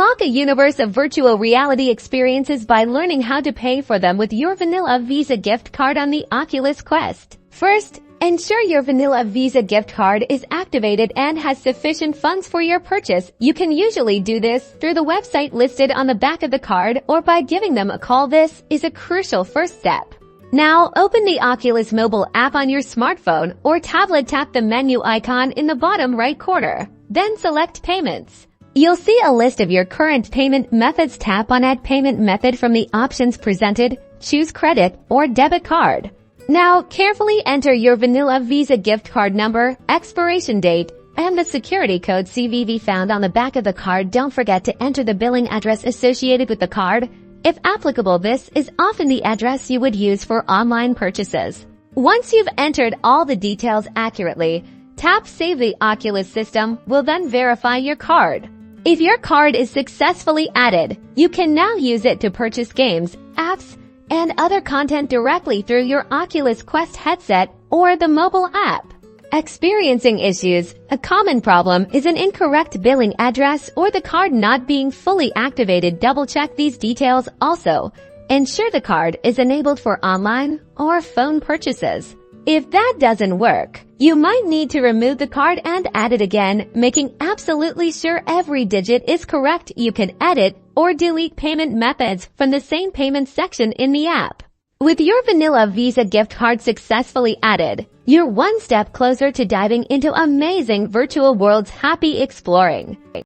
Unlock a universe of virtual reality experiences by learning how to pay for them with your Vanilla Visa gift card on the Oculus Quest. First, ensure your Vanilla Visa gift card is activated and has sufficient funds for your purchase. You can usually do this through the website listed on the back of the card or by giving them a call. This is a crucial first step. Now, open the Oculus mobile app on your smartphone or tablet. Tap the menu icon in the bottom right corner. Then select Payments. You'll see a list of your current payment methods. Tap on Add Payment Method from the options presented. Choose credit or debit card. Now, carefully enter your Vanilla Visa gift card number, expiration date, and the security code CVV found on the back of the card. Don't forget to enter the billing address associated with the card. If applicable, this is often the address you would use for online purchases. Once you've entered all the details accurately, tap Save. The Oculus system will then verify your card. If your card is successfully added, you can now use it to purchase games, apps, and other content directly through your Oculus Quest headset or the mobile app. Experiencing issues. A common problem is an incorrect billing address or the card not being fully activated. Double-check these details also. Ensure the card is enabled for online or phone purchases. If that doesn't work, you might need to remove the card and add it again, making absolutely sure every digit is correct. You can edit or delete payment methods from the same payment section in the app. With your Vanilla Visa gift card successfully added, you're one step closer to diving into amazing virtual worlds. Happy exploring!